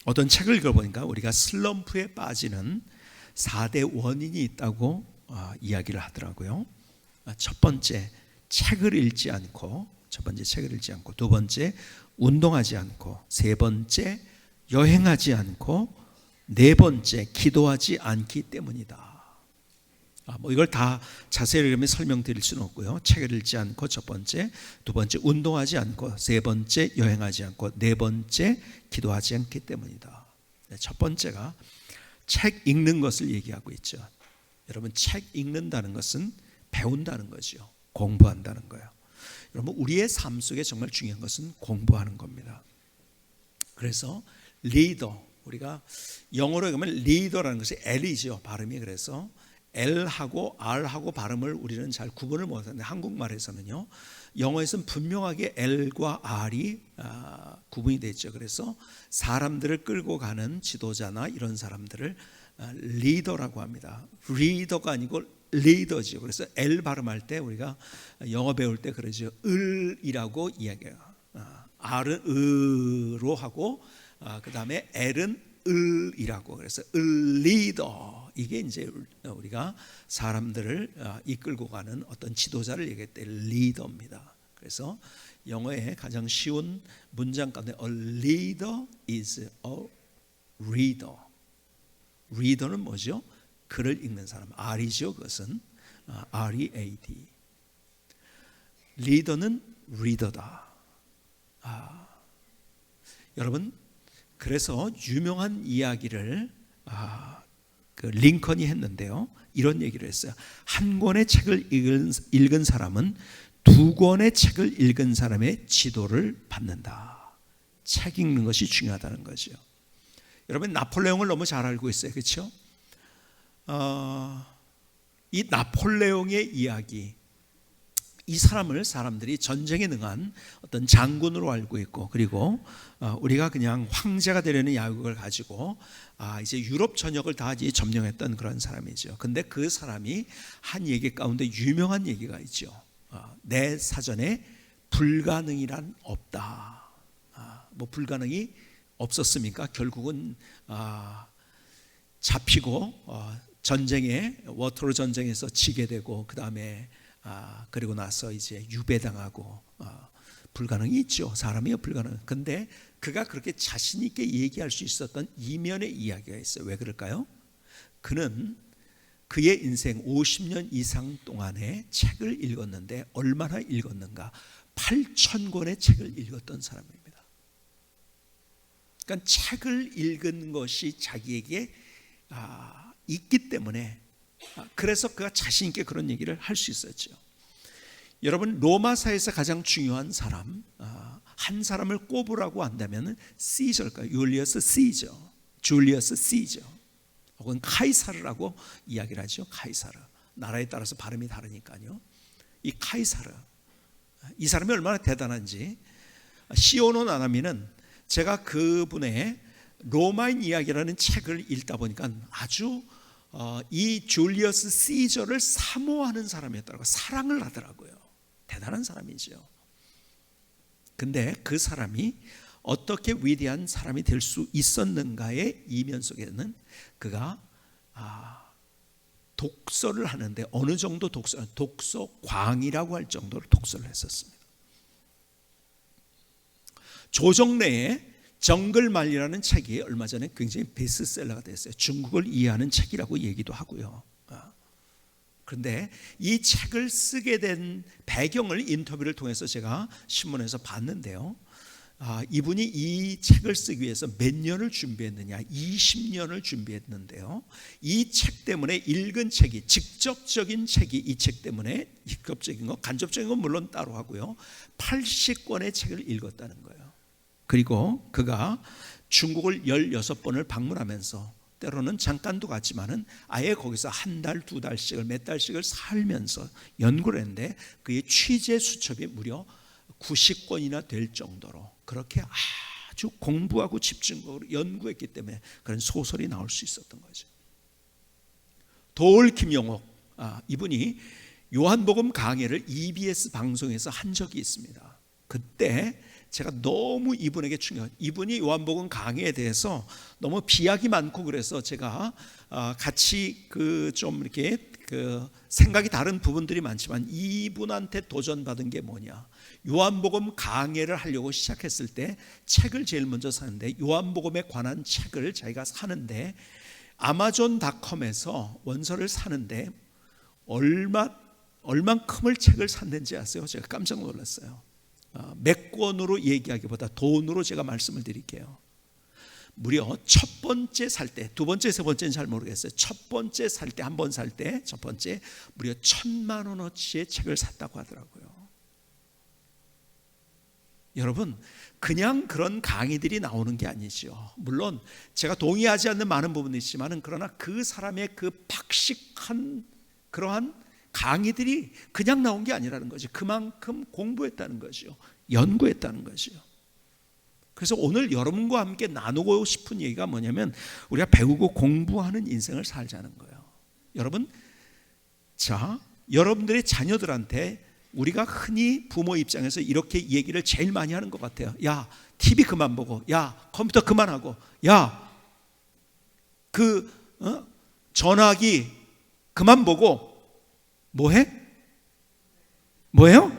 어떤 책을 읽어보니까 우리가 슬럼프에 빠지는 4대 원인이 있다고 이야기를 하더라고요. 첫 번째, 책을 읽지 않고, 두 번째, 운동하지 않고, 세 번째, 여행하지 않고, 네 번째, 기도하지 않기 때문이다. 이걸 다 자세히 설명드릴 수는 없고요. 책을 읽지 않고 첫 번째, 두 번째 운동하지 않고, 세 번째 여행하지 않고, 네 번째 기도하지 않기 때문이다. 첫 번째가 책 읽는 것을 얘기하고 있죠. 여러분, 책 읽는다는 것은 배운다는 거죠. 공부한다는 거예요. 여러분, 우리의 삶 속에 정말 중요한 것은 공부하는 겁니다. 그래서 리더, 우리가 영어로 하면 리더라는 것이 L이죠. 발음이. 그래서 L하고 R하고 발음을 우리는 잘 구분을 못하는데, 한국말에서는요, 영어에서는 분명하게 L과 R이 구분이 되어 있죠. 그래서 사람들을 끌고 가는 지도자나 이런 사람들을 리더라고 합니다. 리더가 아니고 리더죠. 그래서 L 발음할 때 우리가 영어 배울 때 그러죠. 을이라고 이야기해요. R은 으로 하고, 그 다음에 L은 을이라고. 그래서 리더, 이게 이제 우리가 사람들을 이끌고 가는 어떤 지도자를 얘기할 때 리더입니다. 그래서 영어의 가장 쉬운 문장 가운데 A leader is a reader. 리더는 뭐죠? 글을 읽는 사람. R이죠. 그것은 R-E-A-D. 리더는 리더다. 여러분, 그래서 유명한 이야기를 그 링컨이 했는데요, 이런 얘기를 했어요. 한 권의 책을 읽은 사람은 두 권의 책을 읽은 사람의 지도를 받는다. 책 읽는 것이 중요하다는 거죠. 여러분, 나폴레옹을 너무 잘 알고 있어요. 그렇죠? 이 나폴레옹의 이야기, 이 사람을 사람들이 전쟁에 능한 어떤 장군으로 알고 있고, 그리고 우리가 그냥 황제가 되려는 야욕을 가지고 이제 유럽 전역을 다 이제 점령했던 그런 사람이죠. 근데 그 사람이 한 얘기 가운데 유명한 얘기가 있죠. 내 사전에 불가능이란 없다. 뭐 불가능이 없었습니까? 결국은 잡히고 전쟁에, 워터로 전쟁에서 지게 되고, 그 다음에 그리고 나서 이제 유배당하고, 불가능이 있죠. 사람이요, 불가능. 근데 그가 그렇게 자신 있게 얘기할 수 있었던 이면의 이야기가 있어요. 왜 그럴까요? 그는 그의 인생 50년 이상 동안에 책을 읽었는데, 얼마나 읽었는가? 8,000권의 책을 읽었던 사람입니다. 그러니까 책을 읽은 것이 자기에게 있기 때문에, 그래서 그가 자신 있게 그런 얘기를 할 수 있었죠. 여러분, 로마사에서 가장 중요한 사람, 한 사람을 꼽으라고 한다면 시저일까요? 줄리어스 시저, 혹은 카이사르라고 이야기를 하죠. 카이사르. 나라에 따라서 발음이 다르니까요. 이 카이사르, 이 사람이 얼마나 대단한지, 시오노 나나미는 제가 그분의 로마인 이야기라는 책을 읽다 보니까 아주 이 줄리어스 시저를 사모하는 사람이었더라고요. 사랑을 하더라고요. 대단한 사람이죠. 근데 그 사람이 어떻게 위대한 사람이 될 수 있었는가의 이면 속에는 그가 독서를 하는데, 어느 정도 독서광이라고 할 정도로 독서를 했었습니다. 조정래의 정글말리라는 책이 얼마 전에 굉장히 베스트셀러가 됐어요. 중국을 이해하는 책이라고 얘기도 하고요. 그런데 이 책을 쓰게 된 배경을 인터뷰를 통해서 제가 신문에서 봤는데요, 이분이 이 책을 쓰기 위해서 몇 년을 준비했느냐? 20년을 준비했는데요, 이 책 때문에 읽은 책이, 직접적인 책이 이 책 때문에, 직접적인 거, 간접적인 건 물론 따로 하고요, 80권의 책을 읽었다는 거예요. 그리고 그가 중국을 16번을 방문하면서, 때로는 잠깐도 갔지만은 아예 거기서 한 달, 두 달씩을, 몇 달씩을 살면서 연구를 했는데, 그의 취재 수첩이 무려 90권이나 될 정도로 그렇게 아주 공부하고 집중적으로 연구했기 때문에 그런 소설이 나올 수 있었던 거죠. 도올 김용옥, 이분이 요한복음 강해를 EBS 방송에서 한 적이 있습니다. 그때 제가 너무 이분에게 충격. 이분이 요한복음 강의에 대해서 너무 비약이 많고 그래서 제가 같이 좀 이렇게 생각이 다른 부분들이 많지만 이분한테 도전받은 게 뭐냐? 요한복음 강해를 하려고 시작했을 때 책을 제일 먼저 사는데 요한복음에 관한 책을 자기가 사는데 아마존닷컴에서 원서를 사는데 얼만큼을 책을 샀는지 아세요? 제가 깜짝 놀랐어요. 몇 권으로 얘기하기보다 돈으로 제가 말씀을 드릴게요. 무려 첫 번째 살 때, 두 번째, 세 번째는 잘 모르겠어요. 첫 번째 살 때, 한 번 살 때, 첫 번째 무려 1,000만 원어치의 책을 샀다고 하더라고요. 여러분, 그냥 그런 강의들이 나오는 게 아니죠. 물론 제가 동의하지 않는 많은 부분이 있지만 그러나 그 사람의 그 박식한 그러한 강의들이 그냥 나온 게 아니라는 거죠. 그만큼 공부했다는 거죠. 연구했다는 거죠. 그래서 오늘 여러분과 함께 나누고 싶은 얘기가 뭐냐면 우리가 배우고 공부하는 인생을 살자는 거예요. 여러분, 자, 여러분들의 자녀들한테 우리가 흔히 부모 입장에서 이렇게 얘기를 제일 많이 하는 것 같아요. 야, TV 그만 보고, 야, 컴퓨터 그만하고, 야, 전화기 그만 보고 뭐해? 뭐예요?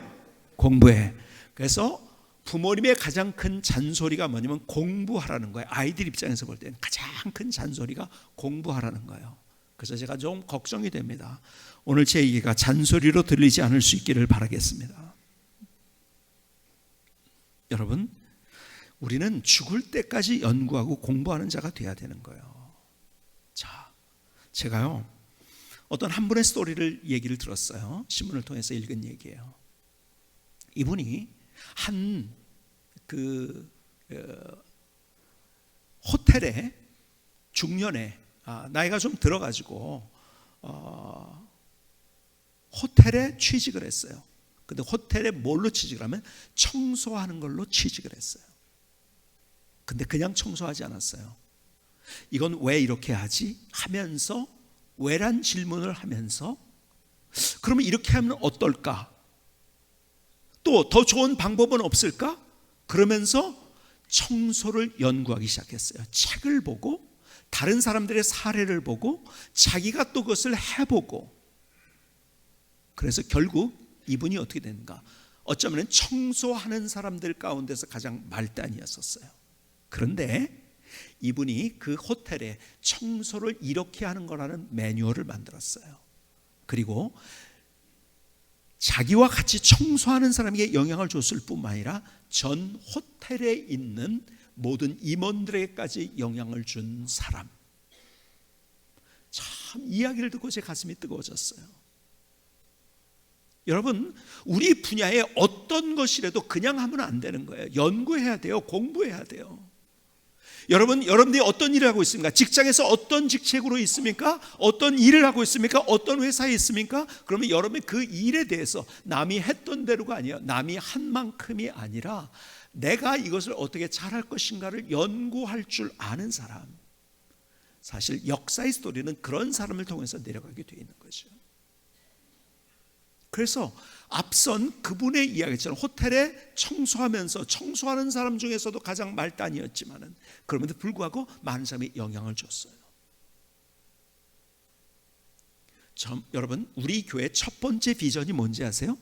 공부해. 그래서 부모님의 가장 큰 잔소리가 뭐냐면 공부하라는 거예요. 아이들 입장에서 볼 때는 가장 큰 잔소리가 공부하라는 거예요. 그래서 제가 좀 걱정이 됩니다. 오늘 제 얘기가 잔소리로 들리지 않을 수 있기를 바라겠습니다. 여러분, 우리는 죽을 때까지 연구하고 공부하는 자가 돼야 되는 거예요. 자, 제가요 어떤 한 분의 스토리를 얘기를 들었어요. 신문을 통해서 읽은 얘기예요. 이분이 한 호텔에 중년에 나이가 좀 들어가지고 호텔에 취직을 했어요. 근데 호텔에 뭘로 취직을 하면 청소하는 걸로 취직을 했어요. 근데 그냥 청소하지 않았어요. 이건 왜 이렇게 하지? 하면서 왜란 질문을 하면서 그러면 이렇게 하면 어떨까? 또 더 좋은 방법은 없을까? 그러면서 청소를 연구하기 시작했어요. 책을 보고 다른 사람들의 사례를 보고 자기가 또 그것을 해보고 그래서 결국 이분이 어떻게 되는가? 어쩌면 청소하는 사람들 가운데서 가장 말단이었었어요. 그런데 이분이 그 호텔에 청소를 이렇게 하는 거라는 매뉴얼을 만들었어요. 그리고 자기와 같이 청소하는 사람에게 영향을 줬을 뿐만 아니라 전 호텔에 있는 모든 임원들에게까지 영향을 준 사람. 참 이야기를 듣고 제 가슴이 뜨거워졌어요. 여러분, 우리 분야에 어떤 것이라도 그냥 하면 안 되는 거예요. 연구해야 돼요. 공부해야 돼요. 여러분들이 어떤 일을 하고 있습니까? 직장에서 어떤 직책으로 있습니까? 어떤 일을 하고 있습니까? 어떤 회사에 있습니까? 그러면 여러분이 그 일에 대해서 남이 했던 대로가 아니에요. 남이 한 만큼이 아니라 내가 이것을 어떻게 잘할 것인가를 연구할 줄 아는 사람. 사실 역사의 스토리는 그런 사람을 통해서 내려가게 되어 있는 거죠. 그래서 앞선 그분의 이야기처럼 호텔에 청소하면서 청소하는 사람 중에서도 가장 말단이었지만은 그럼에도 불구하고 많은 사람이 영향을 줬어요. 여러분, 우리 교회 첫 번째 비전이 뭔지 아세요?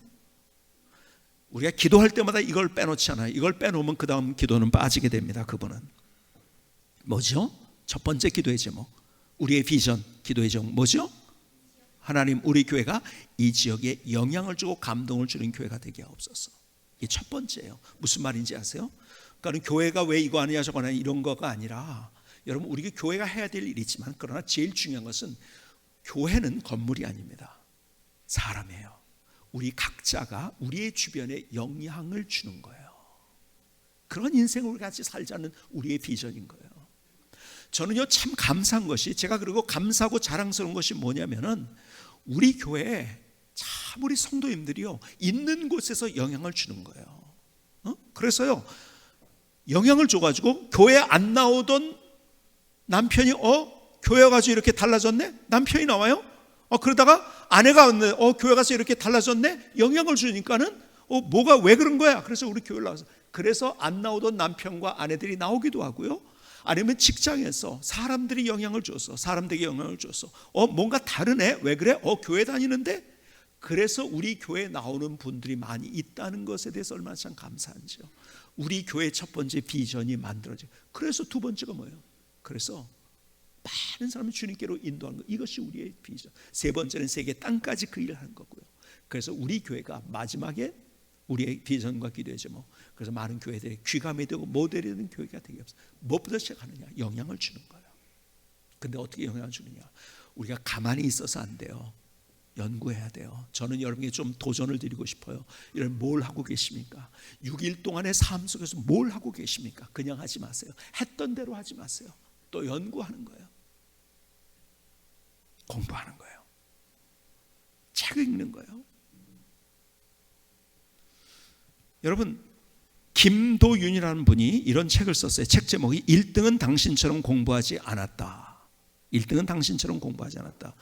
우리가 기도할 때마다 이걸 빼놓지 않아요. 이걸 빼놓으면 그 다음 기도는 빠지게 됩니다. 그분은 뭐죠? 첫 번째 기도의 제목, 우리의 비전, 기도의 제목 뭐죠? 하나님, 우리 교회가 이 지역에 영향을 주고 감동을 주는 교회가 되게 하옵소서. 이게 첫 번째예요. 무슨 말인지 아세요? 그러니까 교회가 왜 이거 아니냐 저거 아니냐 이런 거가 아니라 여러분, 우리 교회가 해야 될 일이 있지만 그러나 제일 중요한 것은 교회는 건물이 아닙니다. 사람이에요. 우리 각자가 우리의 주변에 영향을 주는 거예요. 그런 인생을 우리 같이 살자는 우리의 비전인 거예요. 저는요 참 감사한 것이, 제가 그리고 감사하고 자랑스러운 것이 뭐냐면은 우리 교회에 참 우리 성도님들이요 있는 곳에서 영향을 주는 거예요. 그래서요 영향을 줘가지고 교회 안 나오던 남편이 교회 가서 이렇게 달라졌네? 남편이 나와요? 그러다가 아내가 왔네. 교회 가서 이렇게 달라졌네? 영향을 주니까는 뭐가 왜 그런 거야? 그래서 우리 교회 나와서 그래서 안 나오던 남편과 아내들이 나오기도 하고요. 아니면 직장에서 사람들이 영향을 줬어. 사람들에게 영향을 줬어. 뭔가 다르네. 왜 그래? 교회 다니는데? 그래서 우리 교회에 나오는 분들이 많이 있다는 것에 대해서 얼마나 참 감사한지요. 우리 교회 첫 번째 비전이 만들어져요. 그래서 두 번째가 뭐예요? 그래서 많은 사람을 주님께로 인도하는 것, 이것이 우리의 비전. 세 번째는 세계 땅까지 그 일을 하는 거고요. 그래서 우리 교회가 마지막에 우리의 비전과 기도의 제목, 그래서 많은 교회들이 귀감이 되고 모델이 되는 교회가 되게 없어요. 무엇부터 시작하느냐? 영향을 주는 거예요. 근데 어떻게 영향을 주느냐? 우리가 가만히 있어서 안 돼요. 연구해야 돼요. 저는 여러분에게 좀 도전을 드리고 싶어요. 이런 뭘 하고 계십니까? 6일 동안의 삶 속에서 뭘 하고 계십니까? 그냥 하지 마세요. 했던 대로 하지 마세요. 또 연구하는 거예요. 공부하는 거예요. 책 읽는 거예요. 여러분, 김도윤이라는 분이 이런 책을 썼어요. 책 제목이 1등은 당신처럼 공부하지 않았다. 1등은 당신처럼 공부하지 않았다.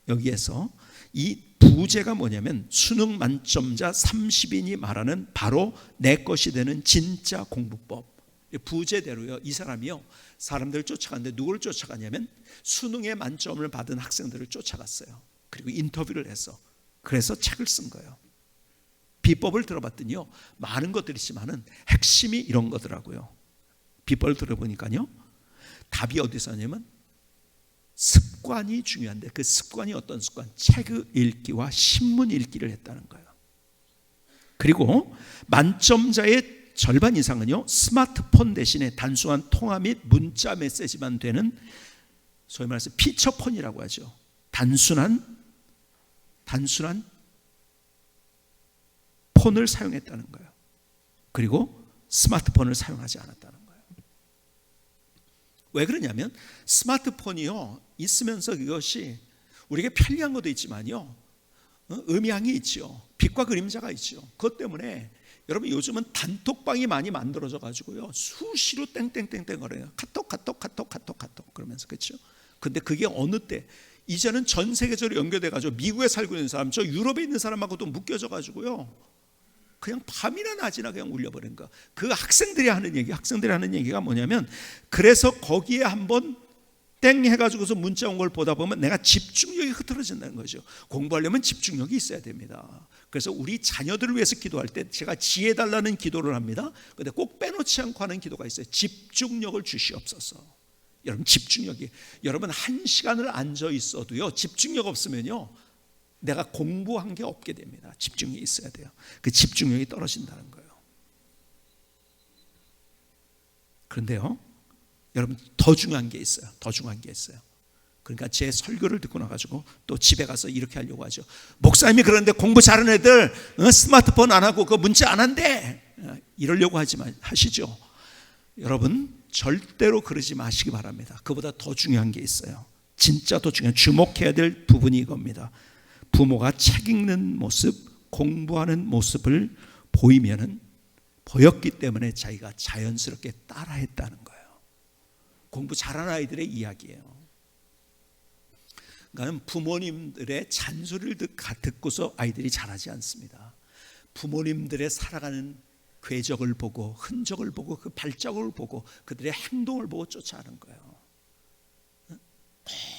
여기에서 이 부제가 뭐냐면 수능 만점자 30인이 말하는 바로 내 것이 되는 진짜 공부법. 부제대로요. 이 사람이요, 사람들을 쫓아갔는데 누구를 쫓아가냐면 수능에 만점을 받은 학생들을 쫓아갔어요. 그리고 인터뷰를 해서 그래서 책을 쓴 거예요. 비법을 들어봤더니요, 많은 것들이 있지만은 핵심이 이런 거더라고요. 비법을 들어보니까요, 답이 어디서 하냐면 습관이 중요한데, 그 습관이 어떤 습관? 책 읽기와 신문 읽기를 했다는 거예요. 그리고 만점자의 절반 이상은요, 스마트폰 대신에 단순한 통화 및 문자 메시지만 되는 소위 말해서 피처폰이라고 하죠. 단순한 폰을 사용했다는 거예요. 그리고 스마트폰을 사용하지 않았다는 거예요. 왜 그러냐면 스마트폰이요, 있으면서 이것이 우리에게 편리한 것도 있지만요, 음향이 있죠. 빛과 그림자가 있죠. 그것 때문에 여러분 요즘은 단톡방이 많이 만들어져 가지고요, 수시로 땡땡땡땡 거려요. 카톡 그러면서, 그렇죠? 근데 그게 어느 때, 이제는 전 세계적으로 연결돼 가지고 미국에 살고 있는 사람, 저 유럽에 있는 사람하고도 묶여져 가지고요, 그냥 밤이나 낮이나 그냥 울려버린 거. 그 학생들이 하는 얘기가 뭐냐면, 그래서 거기에 한번 땡 해가지고서 문자 온 걸 보다 보면 내가 집중력이 흐트러진다는 거죠. 공부하려면 집중력이 있어야 됩니다. 그래서 우리 자녀들을 위해서 기도할 때 제가 지혜 달라는 기도를 합니다. 근데 꼭 빼놓지 않고 하는 기도가 있어요. 집중력을 주시옵소서. 여러분, 집중력이, 여러분 1시간을 앉아 있어도요, 집중력 없으면요, 내가 공부한 게 없게 됩니다. 집중력이 있어야 돼요. 그 집중력이 떨어진다는 거예요. 그런데요, 여러분, 더 중요한 게 있어요. 그러니까 제 설교를 듣고 나가지고 또 집에 가서 이렇게 하려고 하죠. 목사님이 그러는데 공부 잘하는 애들 스마트폰 안 하고 그 문자 안 한대, 이러려고 하시죠. 여러분, 절대로 그러지 마시기 바랍니다. 그보다 더 중요한 게 있어요. 진짜 더 중요한, 주목해야 될 부분이 이겁니다. 부모가 책 읽는 모습, 공부하는 모습을 보였기 때문에 자기가 자연스럽게 따라했다는 거예요. 공부 잘하는 아이들의 이야기예요. 그러니까 부모님들의 잔소리를 듣고서 아이들이 잘하지 않습니다. 부모님들의 살아가는 궤적을 보고, 흔적을 보고, 그 발자국을 보고, 그들의 행동을 보고 쫓아가는 거예요.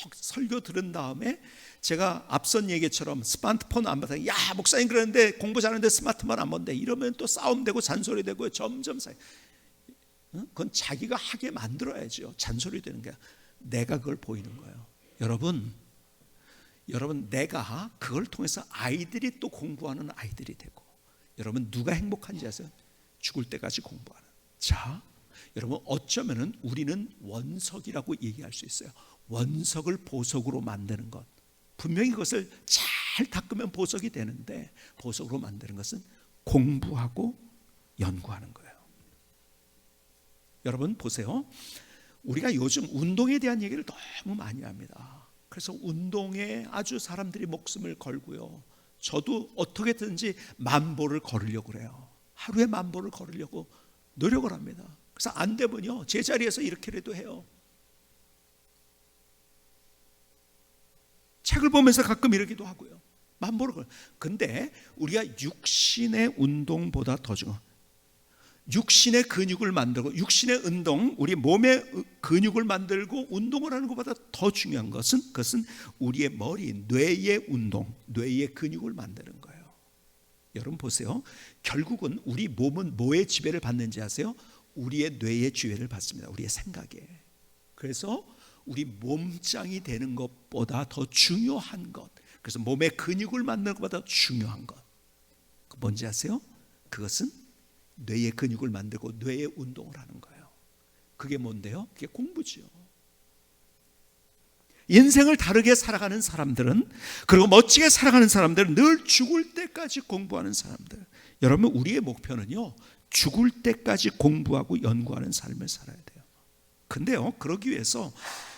꼭 설교 들은 다음에, 제가 앞선 얘기처럼 스마트폰 안 받아, 야 목사님 그러는데 공부 잘하는데 스마트폰 안 본대, 이러면 또 싸움되고 잔소리되고 점점 쌓여. 그건 자기가 하게 만들어야죠. 잔소리 되는 게, 내가 그걸 보이는 거예요. 여러분, 내가 그걸 통해서 아이들이 또 공부하는 아이들이 되고, 여러분 누가 행복한지 아세요? 죽을 때까지 공부하는. 자, 여러분, 어쩌면은 우리는 원석이라고 얘기할 수 있어요. 원석을 보석으로 만드는 것, 분명히 그것을 잘 닦으면 보석이 되는데, 보석으로 만드는 것은 공부하고 연구하는 거예요. 여러분 보세요. 우리가 요즘 운동에 대한 얘기를 너무 많이 합니다. 그래서 운동에 아주 사람들이 목숨을 걸고요, 저도 어떻게든지 10,000보를 걸으려고 그래요. 하루에 10,000보를 걸으려고 노력을 합니다. 그래서 안 되면요, 제자리에서 이렇게라도 해요. 책을 보면서 가끔 이러기도 하고요. 10,000보를 걸어요. 근데 우리가 육신의 운동보다 더 중요한, 육신의 근육을 만들고 육신의 운동, 우리 몸의 근육을 만들고 운동을 하는 것보다 더 중요한 것은 그것은 우리의 머리, 뇌의 운동, 뇌의 근육을 만드는 거예요. 여러분 보세요. 결국은 우리 몸은 뭐의 지배를 받는지 아세요? 우리의 뇌의 지배를 받습니다. 우리의 생각에. 그래서 우리 몸짱이 되는 것보다 더 중요한 것, 그래서 몸의 근육을 만드는 것보다 중요한 것, 뭔지 아세요? 그것은 뇌의 근육을 만들고 뇌의 운동을 하는 거예요. 그게 뭔데요? 그게 공부죠. 인생을 다르게 살아가는 사람들은, 그리고 멋지게 살아가는 사람들은 늘 죽을 때까지 공부하는 사람들. 여러분, 우리의 목표는요, 죽을 때까지 공부하고 연구하는 삶을 살아야 돼요. 근데요, 그러기 위해서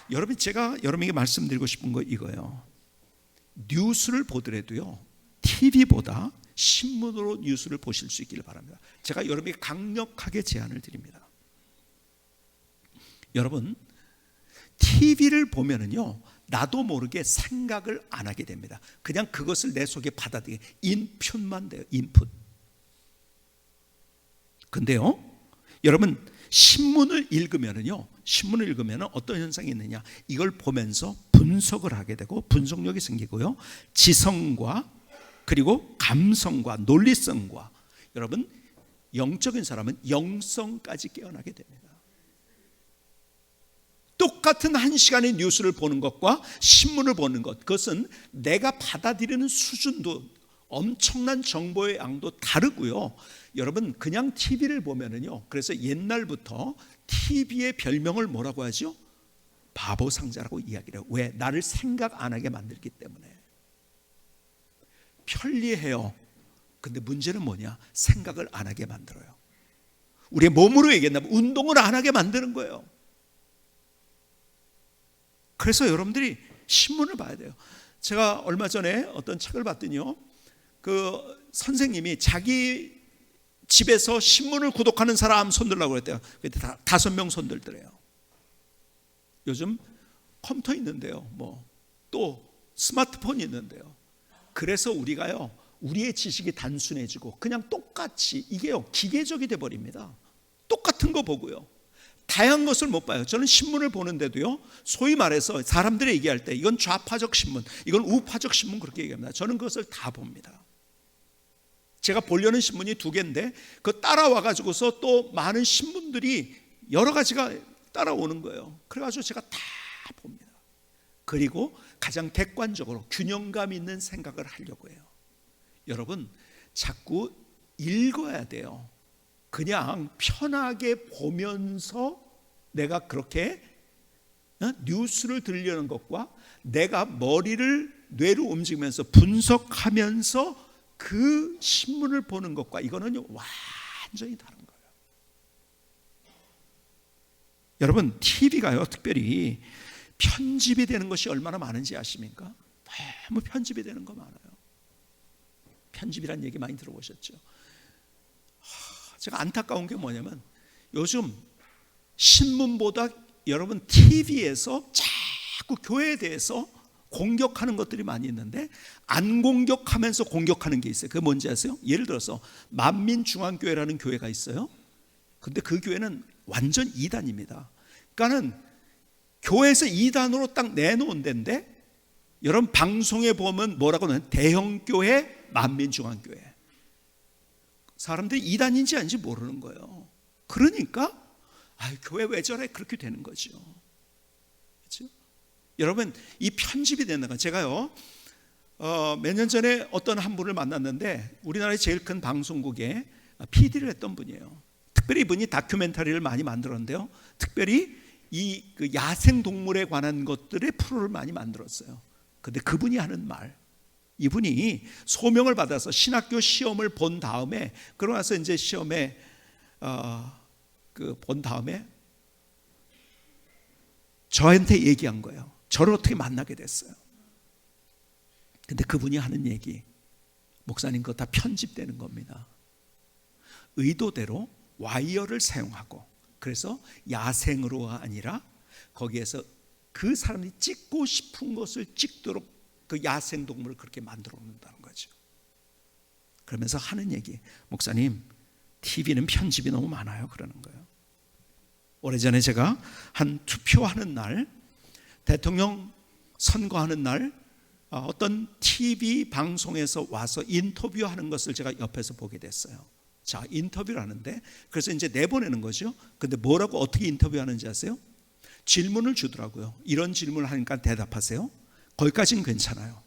여러분, 제가 여러분에게 말씀드리고 싶은 거 이거예요. 뉴스를 보더라도요, TV보다 신문으로 뉴스를 보실 수 있기를 바랍니다. 제가 여러분에게 강력하게 제안을 드립니다. 여러분, TV를 보면은요, 나도 모르게 생각을 안 하게 됩니다. 그냥 그것을 내 속에 받아들이게, 인풋만 돼요. 인풋. 근데요, 여러분, 신문을 읽으면은요, 신문을 읽으면은 어떤 현상이 있느냐, 이걸 보면서 분석을 하게 되고 분석력이 생기고요, 지성과 그리고 감성과 논리성과, 여러분, 영적인 사람은 영성까지 깨어나게 됩니다. 똑같은 한 시간의 뉴스를 보는 것과 신문을 보는 것, 그것은 내가 받아들이는 수준도, 엄청난 정보의 양도 다르고요. 여러분, 그냥 TV를 보면은요, 그래서 옛날부터 TV의 별명을 뭐라고 하죠? 바보 상자라고 이야기를 해요. 왜? 나를 생각 안 하게 만들기 때문에. 편리해요. 근데 문제는 뭐냐? 생각을 안 하게 만들어요. 우리의 몸으로 얘기한다면 운동을 안 하게 만드는 거예요. 그래서 여러분들이 신문을 봐야 돼요. 제가 얼마 전에 어떤 책을 봤더니요, 그 선생님이 자기 집에서 신문을 구독하는 사람 손들라고 그랬대요. 그때 5명 손들더래요. 요즘 컴퓨터 있는데요, 뭐 또 스마트폰이 있는데요. 그래서 우리가요, 우리의 지식이 단순해지고 그냥 똑같이, 이게요, 기계적이 돼 버립니다. 똑같은 거 보고요, 다양한 것을 못 봐요. 저는 신문을 보는데도요, 소위 말해서 사람들이 얘기할 때 이건 좌파적 신문, 이건 우파적 신문, 그렇게 얘기합니다. 저는 그것을 다 봅니다. 제가 보려는 신문이 2개인데 그 따라와 가지고서 또 많은 신문들이 여러 가지가 따라오는 거예요. 그래가지고 제가 다 봅니다. 그리고 가장 객관적으로 균형감 있는 생각을 하려고 해요. 여러분, 자꾸 읽어야 돼요. 그냥 편하게 보면서 내가 그렇게 뉴스를 들으려는 것과 내가 머리를, 뇌를 움직이면서 분석하면서 그 신문을 보는 것과, 이거는 완전히 다른 거예요. 여러분, TV가요, 특별히 편집이 되는 것이 얼마나 많은지 아십니까? 너무 편집이 되는 거 많아요. 편집이란 얘기 많이 들어보셨죠? 제가 안타까운 게 뭐냐면, 요즘 신문보다 여러분 TV에서 자꾸 교회에 대해서 공격하는 것들이 많이 있는데, 안 공격하면서 공격하는 게 있어요. 그게 뭔지 아세요? 예를 들어서 만민중앙교회라는 교회가 있어요. 근데 그 교회는 완전 이단입니다. 그러니까는 교회에서 이단으로 딱 내놓은 데인데, 여러분 방송에 보면 뭐라고 하면 대형교회, 만민중앙교회. 사람들이 이단인지 아닌지 모르는 거예요. 그러니까 교회 왜 저래? 그렇게 되는 거죠. 그렇죠? 여러분, 이 편집이 되는 건, 제가요, 몇 년 전에 어떤 한 분을 만났는데 우리나라의 제일 큰 방송국에 PD를 했던 분이에요. 특별히 이분이 다큐멘터리를 많이 만들었는데요, 특별히 이 야생 동물에 관한 것들의 프로를 많이 만들었어요. 근데 그분이 하는 말, 이분이 소명을 받아서 신학교 시험을 본 다음에, 그러고 나서 이제 시험에 본 다음에 저한테 얘기한 거예요. 저를 어떻게 만나게 됐어요. 근데 그분이 하는 얘기, 목사님 그거 다 편집되는 겁니다. 의도대로 와이어를 사용하고, 그래서 야생으로가 아니라 거기에서 그 사람이 찍고 싶은 것을 찍도록 그 야생동물을 그렇게 만들어 놓는다는 거죠. 그러면서 하는 얘기, 목사님 TV는 편집이 너무 많아요. 그러는 거예요. 오래전에 제가 한 투표하는 날, 대통령 선거하는 날 어떤 TV 방송에서 와서 인터뷰하는 것을 제가 옆에서 보게 됐어요. 자, 인터뷰를 하는데 그래서 이제 내보내는 거죠. 근데 뭐라고 어떻게 인터뷰하는지 아세요? 질문을 주더라고요. 이런 질문을 하니까 대답하세요. 거기까지는 괜찮아요.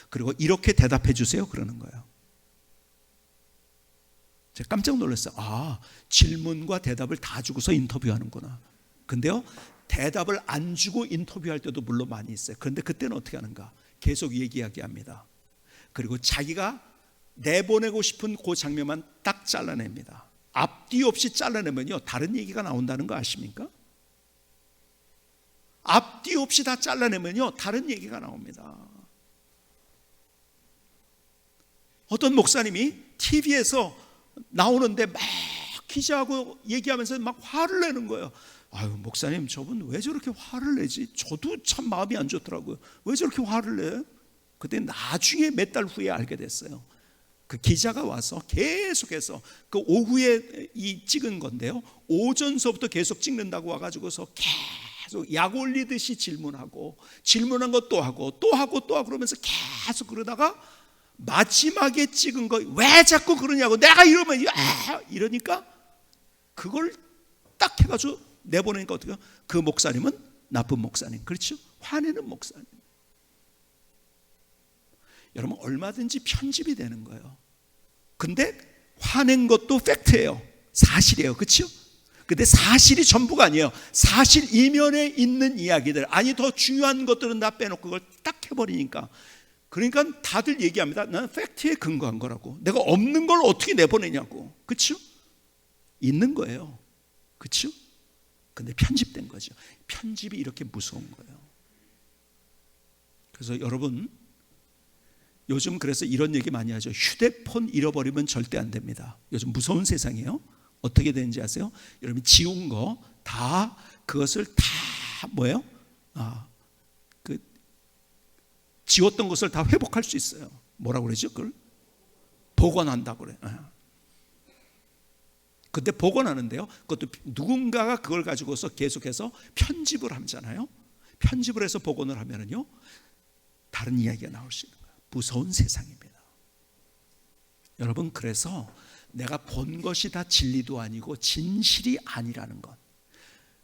그리고 이렇게 대답해 주세요. 그러는 거예요. 제가 깜짝 놀랐어요. 아, 질문과 대답을 다 주고서 인터뷰하는구나. 근데요, 대답을 안 주고 인터뷰할 때도 물론 많이 있어요. 그런데 그때는 어떻게 하는가? 계속 얘기합니다. 그리고 자기가 내보내고 싶은 그 장면만 딱 잘라냅니다. 앞뒤 없이 잘라내면요, 다른 얘기가 나온다는 거 아십니까? 앞뒤 없이 다 잘라내면요, 다른 얘기가 나옵니다. 어떤 목사님이 TV에서 나오는데 막 기자하고 얘기하면서 막 화를 내는 거예요. 아유, 목사님, 저분 왜 저렇게 화를 내지? 저도 참 마음이 안 좋더라고요. 왜 저렇게 화를 내? 그때 나중에 몇 달 후에 알게 됐어요. 그 기자가 와서 계속해서 그 오후에 이 찍은 건데요, 오전서부터 계속 찍는다고 와가지고서 계속 약 올리듯이 질문하고, 질문한 것 또 하고 또 하고 또 하고 그러면서 계속 그러다가 마지막에 찍은 거 왜 자꾸 그러냐고, 내가 이러면 이러니까 그걸 딱 해가지고 내보내니까 어떻게 해요? 그 목사님은 나쁜 목사님, 그렇죠? 화내는 목사님. 여러분, 얼마든지 편집이 되는 거예요. 근데 화낸 것도 팩트예요. 사실이에요. 그렇죠? 근데 사실이 전부가 아니에요. 사실 이면에 있는 이야기들, 아니 더 중요한 것들은 다 빼놓고 그걸 딱 해버리니까, 그러니까 다들 얘기합니다. 나는 팩트에 근거한 거라고. 내가 없는 걸 어떻게 내보내냐고. 그렇죠? 있는 거예요. 그렇죠? 근데 편집된 거죠. 편집이 이렇게 무서운 거예요. 그래서 여러분, 요즘 그래서 이런 얘기 많이 하죠. 휴대폰 잃어버리면 절대 안 됩니다. 요즘 무서운 세상이에요. 어떻게 되는지 아세요? 여러분, 지운 거 다, 그것을 다 뭐예요? 지웠던 것을 다 회복할 수 있어요. 뭐라고 그러죠? 그걸 복원한다고 그래요. 근데 복원하는데요, 그것도 누군가가 그걸 가지고서 계속해서 편집을 하잖아요. 편집을 해서 복원을 하면은요, 다른 이야기가 나올 수 있는 거예요. 무서운 세상입니다. 여러분, 그래서 내가 본 것이 다 진리도 아니고 진실이 아니라는 것.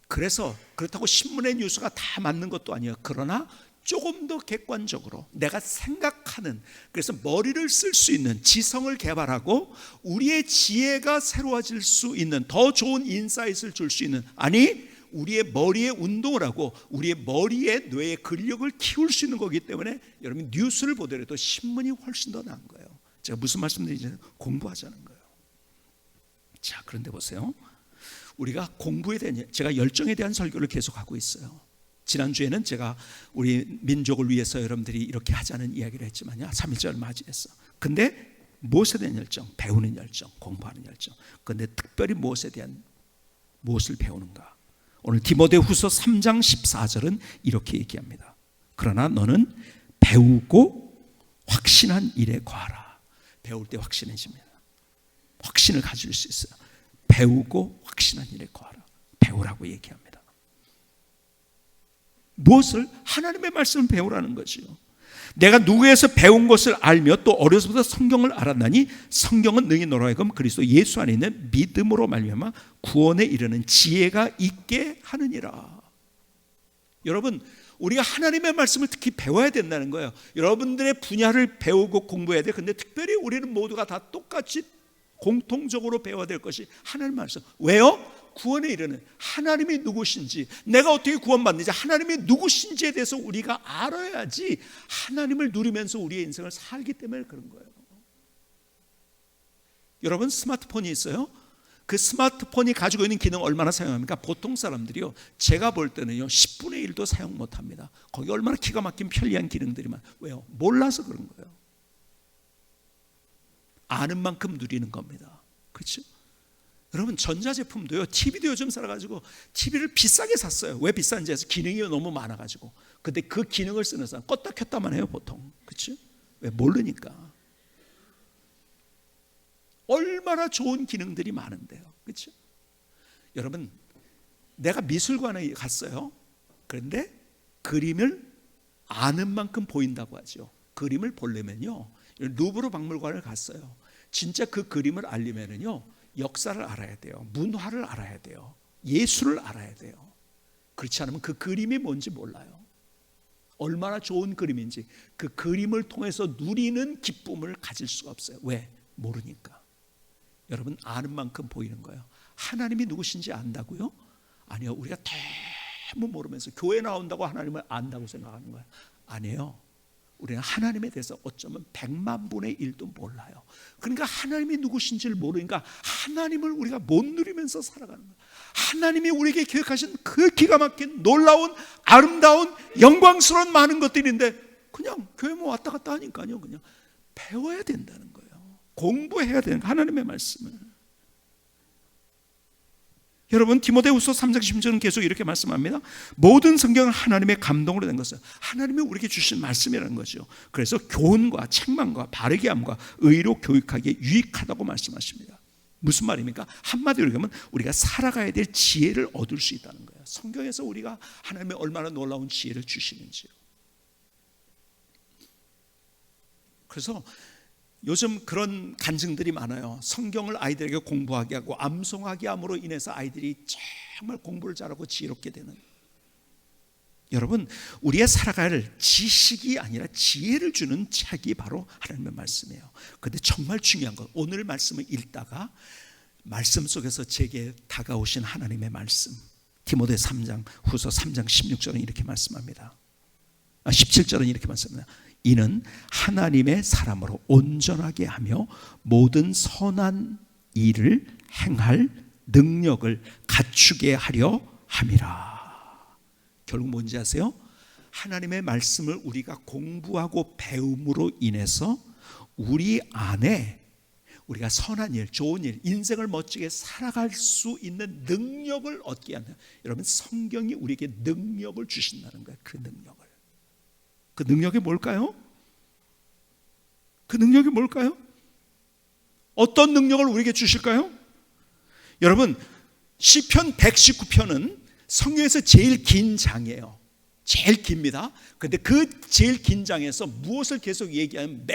그래서 그렇다고 신문의 뉴스가 다 맞는 것도 아니에요. 그러나 조금 더 객관적으로 내가 생각하는, 그래서 머리를 쓸 수 있는, 지성을 개발하고 우리의 지혜가 새로워질 수 있는, 더 좋은 인사이트를 줄 수 있는, 아니 우리의 머리에 운동을 하고 우리의 머리에 뇌의 근력을 키울 수 있는 거기 때문에 여러분, 뉴스를 보더라도 신문이 훨씬 더 나은 거예요. 제가 무슨 말씀드리는지 공부하자는 거예요. 자, 그런데 보세요. 우리가 공부에 대한, 제가 열정에 대한 설교를 계속하고 있어요. 지난주에는 제가 우리 민족을 위해서 여러분들이 이렇게 하자는 이야기를 했지만요, 3.1절 맞이했어. 근데 무엇에 대한 열정? 배우는 열정, 공부하는 열정. 근데 특별히 무엇에 대한, 무엇을 배우는가? 오늘 디모데후서 3장 14절은 이렇게 얘기합니다. 그러나 너는 배우고 확신한 일에 거하라. 배울 때 확신해집니다. 확신을 가질 수 있어요. 배우고 확신한 일에 거하라. 배우라고 얘기합니다. 무엇을? 하나님의 말씀을 배우라는 거죠. 내가 누구에서 배운 것을 알며 또 어려서부터 성경을 알았나니 성경은 능히 너로 하여금 그리스도 예수 안에 있는 믿음으로 말미암아 구원에 이르는 지혜가 있게 하느니라. 여러분, 우리가 하나님의 말씀을 특히 배워야 된다는 거예요. 여러분들의 분야를 배우고 공부해야 돼. 근데 특별히 우리는 모두가 다 똑같이 공통적으로 배워야 될 것이 하나님의 말씀. 왜요? 구원에 이르는 하나님이 누구신지, 내가 어떻게 구원받는지, 하나님이 누구신지에 대해서 우리가 알아야지 하나님을 누리면서 우리의 인생을 살기 때문에 그런 거예요. 여러분, 스마트폰이 있어요? 그 스마트폰이 가지고 있는 기능 얼마나 사용합니까? 보통 사람들이요, 제가 볼 때는요 10분의 1도 사용 못합니다. 거기 얼마나 기가 막힌 편리한 기능들이 많아요. 왜요? 몰라서 그런 거예요. 아는 만큼 누리는 겁니다. 그렇죠? 여러분, 전자제품도요, TV도 요즘 살아가지고 TV를 비싸게 샀어요. 왜 비싼지 해서 기능이 너무 많아가지고. 근데 그 기능을 쓰는 사람 껐다 켰다만 해요, 보통. 그렇죠? 왜? 모르니까. 얼마나 좋은 기능들이 많은데요. 그렇죠? 여러분, 내가 미술관에 갔어요. 그런데 그림을 아는 만큼 보인다고 하죠. 그림을 보려면요, 루브르 박물관을 갔어요. 진짜 그 그림을 알려면은요, 역사를 알아야 돼요. 문화를 알아야 돼요. 예술을 알아야 돼요. 그렇지 않으면 그 그림이 뭔지 몰라요. 얼마나 좋은 그림인지 그 그림을 통해서 누리는 기쁨을 가질 수가 없어요. 왜? 모르니까. 여러분, 아는 만큼 보이는 거예요. 하나님이 누구신지 안다고요? 아니요. 우리가 너무 모르면서 교회 나온다고 하나님을 안다고 생각하는 거예요. 아니에요. 우리는 하나님에 대해서 어쩌면 100만 분의 1도 몰라요. 그러니까 하나님이 누구신지를 모르니까 하나님을 우리가 못 누리면서 살아가는 거예요. 하나님이 우리에게 계획하신 그 기가 막힌 놀라운 아름다운 영광스러운 많은 것들인데 그냥 교회만 왔다 갔다 하니까요, 그냥 배워야 된다는 거예요. 공부해야 되는 거예요. 하나님의 말씀을. 여러분, 디모데후서 3장 10절은 계속 이렇게 말씀합니다. 모든 성경은 하나님의 감동으로 된 것은 하나님이 우리에게 주신 말씀이라는 거죠. 그래서 교훈과 책망과 바르게 함과 의로 교육하기에 유익하다고 말씀하십니다. 무슨 말입니까? 한마디로 얘기하면 우리가 살아가야 될 지혜를 얻을 수 있다는 거예요. 성경에서 우리가 하나님의 얼마나 놀라운 지혜를 주시는지요. 그래서 요즘 그런 간증들이 많아요. 성경을 아이들에게 공부하게 하고 암송하게 함으로 인해서 아이들이 정말 공부를 잘하고 지혜롭게 되는. 여러분, 우리의 살아갈 지식이 아니라 지혜를 주는 책이 바로 하나님의 말씀이에요. 그런데 정말 중요한 건 오늘 말씀을 읽다가 말씀 속에서 제게 다가오신 하나님의 말씀, 디모데 3장 후서 3장 16절은 이렇게 말씀합니다. 17절은 이렇게 말씀합니다. 이는 하나님의 사람으로 온전하게 하며 모든 선한 일을 행할 능력을 갖추게 하려 함이라. 결국 뭔지 아세요? 하나님의 말씀을 우리가 공부하고 배움으로 인해서 우리 안에 우리가 선한 일, 좋은 일, 인생을 멋지게 살아갈 수 있는 능력을 얻게 하는, 여러분, 성경이 우리에게 능력을 주신다는 거예요. 그 능력을. 그 능력이 뭘까요? 그 능력이 뭘까요? 어떤 능력을 우리에게 주실까요? 여러분, 시편 119편은 성경에서 제일 긴 장이에요. 제일 깁니다. 그런데 그 제일 긴 장에서 무엇을 계속 얘기하면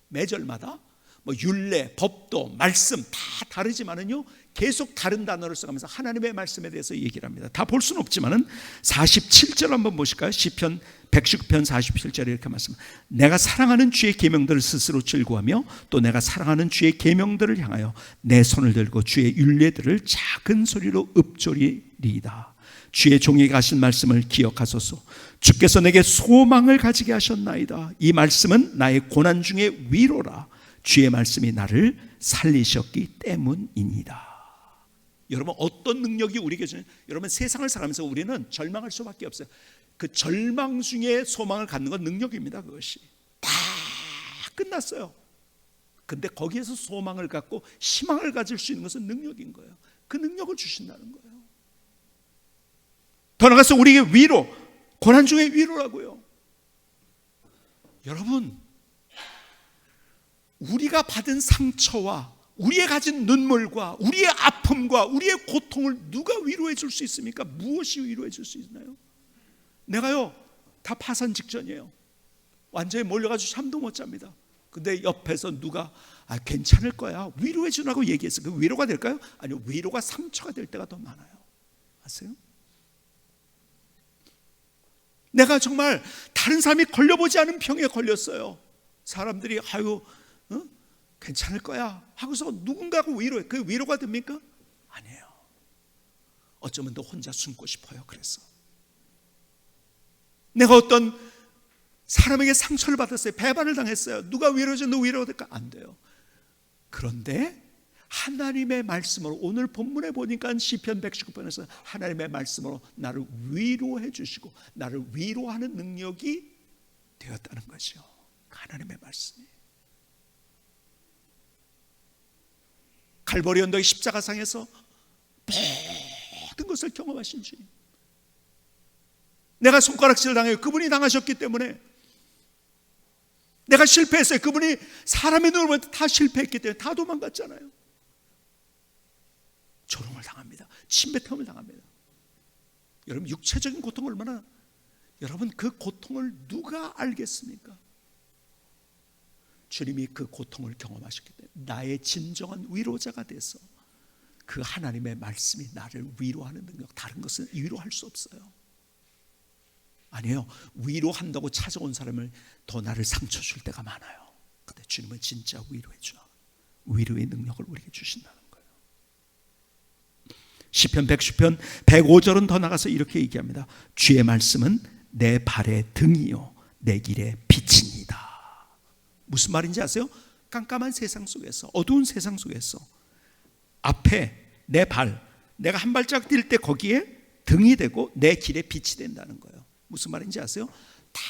매절마다 뭐 율례, 법도, 말씀 다 다르지만은요, 계속 다른 단어를 써가면서 하나님의 말씀에 대해서 얘기를 합니다. 다 볼 수는 없지만은 47절 한번 보실까요? 시편 119편 47절에 이렇게 말씀합니다. 내가 사랑하는 주의 계명들을 스스로 즐거워하며 또 내가 사랑하는 주의 계명들을 향하여 내 손을 들고 주의 율례들을 작은 소리로 읊조리리이다. 주의 종에게 하신 말씀을 기억하소서. 주께서 내게 소망을 가지게 하셨나이다. 이 말씀은 나의 고난 중에 위로라. 주의 말씀이 나를 살리셨기 때문이니다. 여러분, 어떤 능력이 우리에게 주는, 여러분, 세상을 살아가면서 우리는 절망할 수밖에 없어요. 그 절망 중에 소망을 갖는 건 능력입니다. 그것이 다 끝났어요. 근데 거기에서 소망을 갖고 희망을 가질 수 있는 것은 능력인 거예요. 그 능력을 주신다는 거예요. 더 나아가서 우리에게 위로, 고난 중에 위로라고요. 여러분, 우리가 받은 상처와 우리의 가진 눈물과 우리의 아픔과 우리의 고통을 누가 위로해 줄 수 있습니까? 무엇이 위로해 줄 수 있나요? 내가요, 다 파산 직전이에요. 완전히 몰려가지고 잠도 못 잡니다. 근데 옆에서 누가 괜찮을 거야, 위로해 주라고 얘기했어요. 그 위로가 될까요? 아니요, 위로가 상처가 될 때가 더 많아요. 아세요? 내가 정말 다른 사람이 걸려보지 않은 병에 걸렸어요. 사람들이 괜찮을 거야 하고서 누군가가 위로해. 그 위로가 됩니까? 아니에요. 어쩌면 더 혼자 숨고 싶어요. 그래서 내가 어떤 사람에게 상처를 받았어요. 배반을 당했어요. 누가 위로해줘? 너 위로가 될까? 안 돼요. 그런데 하나님의 말씀으로, 오늘 본문에 보니까 시편 119편에서 하나님의 말씀으로 나를 위로해 주시고 나를 위로하는 능력이 되었다는 거죠. 하나님의 말씀이. 갈보리 언덕의 십자가상에서 모든 것을 경험하신 주님. 내가 손가락질 당해요. 그분이 당하셨기 때문에 내가 실패했어요. 그분이 사람의 눈을 보면 다 실패했기 때문에 다 도망갔잖아요. 조롱을 당합니다. 침뱉음을 당합니다. 여러분, 육체적인 고통을 얼마나, 여러분, 그 고통을 누가 알겠습니까? 주님이 그 고통을 경험하셨기 때문에 나의 진정한 위로자가 돼서 그 하나님의 말씀이 나를 위로하는 능력, 다른 것은 위로할 수 없어요. 아니에요. 위로한다고 찾아온 사람을 더 나를 상처 줄 때가 많아요. 근데 주님은 진짜 위로해 주나, 위로의 능력을 우리에게 주신다는 거예요. 시편 110편 105절은 더 나가서 이렇게 얘기합니다. 주의 말씀은 내 발의 등이요 내 길의 빛입니다. 무슨 말인지 아세요? 깜깜한 세상 속에서, 어두운 세상 속에서 앞에 내 발, 내가 한 발짝 뛸 때 거기에 등이 되고 내 길에 빛이 된다는 거예요. 무슨 말인지 아세요? 다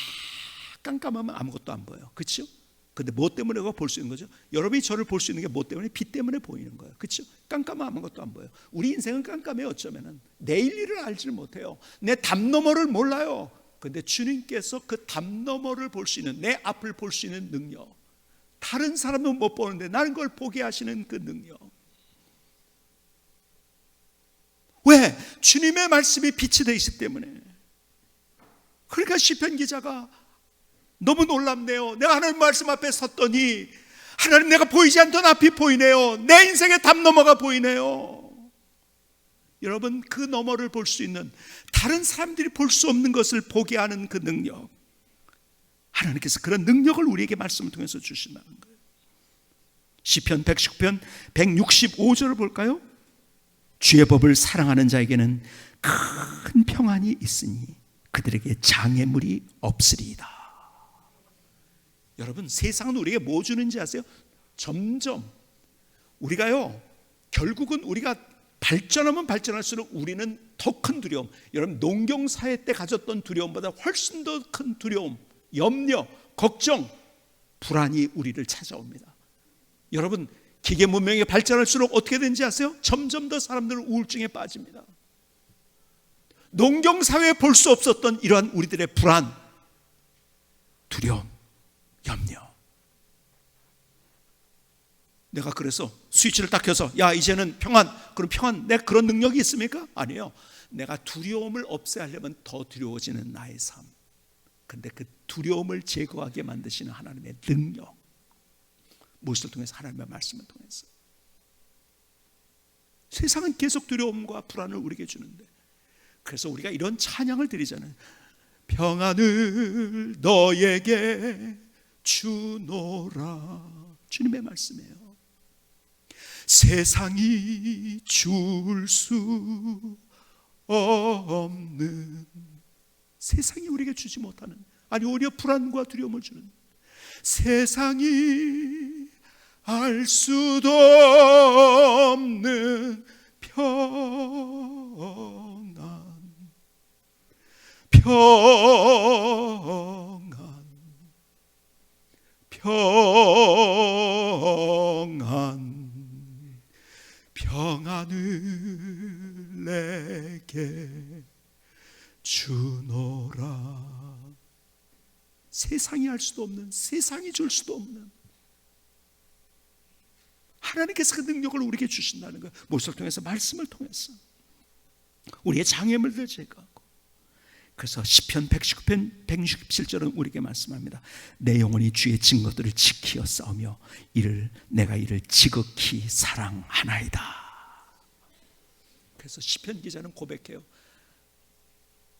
깜깜하면 아무것도 안 보여요. 그렇죠? 근데 뭐 때문에 그거 볼 수 있는 거죠? 여러분이 저를 볼 수 있는 게 뭐 때문에? 빛 때문에 보이는 거예요. 그렇죠? 깜깜하면 아무것도 안 보여요. 우리 인생은 깜깜해요. 어쩌면은 내일 일을 알지를 못해요. 내 담 너머를 몰라요. 근데 주님께서 그 담 너머를 볼 수 있는, 내 앞을 볼 수 있는 능력, 다른 사람은 못 보는데 나는 그걸 보게 하시는 그 능력. 왜? 주님의 말씀이 빛이 되시기 때문에. 그러니까 시편 기자가 너무 놀랍네요. 내가 하나님 말씀 앞에 섰더니 하나님, 내가 보이지 않던 앞이 보이네요. 내 인생의 담 너머가 보이네요. 여러분, 그 너머를 볼 수 있는, 다른 사람들이 볼 수 없는 것을 보게 하는 그 능력, 하나님께서 그런 능력을 우리에게 말씀을 통해서 주신다는 거예요. 시편 119편 165절을 볼까요? 주의 법을 사랑하는 자에게는 큰 평안이 있으니 그들에게 장애물이 없으리이다. 여러분, 세상은 우리에게 뭐 주는지 아세요? 점점 우리가요, 결국은 우리가 발전하면 발전할수록 우리는 더 큰 두려움, 여러분 농경사회 때 가졌던 두려움보다 훨씬 더 큰 두려움, 염려, 걱정, 불안이 우리를 찾아옵니다. 여러분, 기계 문명이 발전할수록 어떻게 되는지 아세요? 점점 더 사람들은 우울증에 빠집니다. 농경사회에 볼 수 없었던 이러한 우리들의 불안, 두려움, 염려. 내가 그래서 스위치를 딱 켜서 야 이제는 평안, 그럼 평안, 내가 그런 능력이 있습니까? 아니에요. 내가 두려움을 없애려면 더 두려워지는 나의 삶. 근데 그 두려움을 제거하게 만드시는 하나님의 능력, 무엇을 통해서? 하나님의 말씀을 통해서. 세상은 계속 두려움과 불안을 우리에게 주는데, 그래서 우리가 이런 찬양을 드리잖아요. 평안을 너에게 주노라. 주님의 말씀이에요. 세상이 줄 수 없는, 세상이 우리에게 주지 못하는, 아니 오히려 불안과 두려움을 주는, 세상이 알 수도 없는 평안, 평안, 평안, 평안을 내게 주노라. 세상이 할 수도 없는, 세상이 줄 수도 없는, 하나님께서 그 능력을 우리에게 주신다는 거예요. 무엇을 통해서? 말씀을 통해서 우리의 장애물들 제거하고. 그래서 시편 119편 167절은 우리에게 말씀합니다. 내 영혼이 주의 증거들을 지키어 싸우며 내가 이를 지극히 사랑하나이다. 그래서 시편 기자는 고백해요.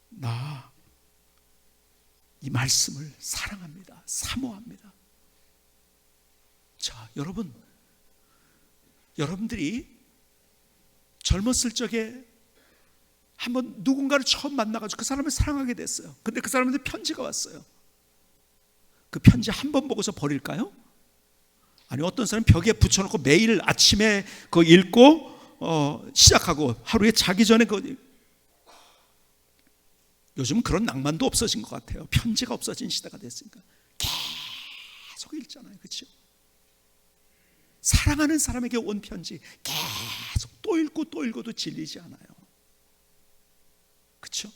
나 이 말씀을 사랑합니다. 사모합니다. 자, 여러분들이 젊었을 적에 한번 누군가를 처음 만나가지고 그 사람을 사랑하게 됐어요. 근데 그 사람한테 편지가 왔어요. 그 편지 한 번 보고서 버릴까요? 아니, 어떤 사람은 벽에 붙여놓고 매일 아침에 그거 읽고 시작하고 하루에 자기 전에 요즘은 그런 낭만도 없어진 것 같아요. 편지가 없어진 시대가 됐으니까 계속 읽잖아요. 그렇죠? 사랑하는 사람에게 온 편지 계속 또 읽고 또 읽어도 질리지 않아요. 그렇죠?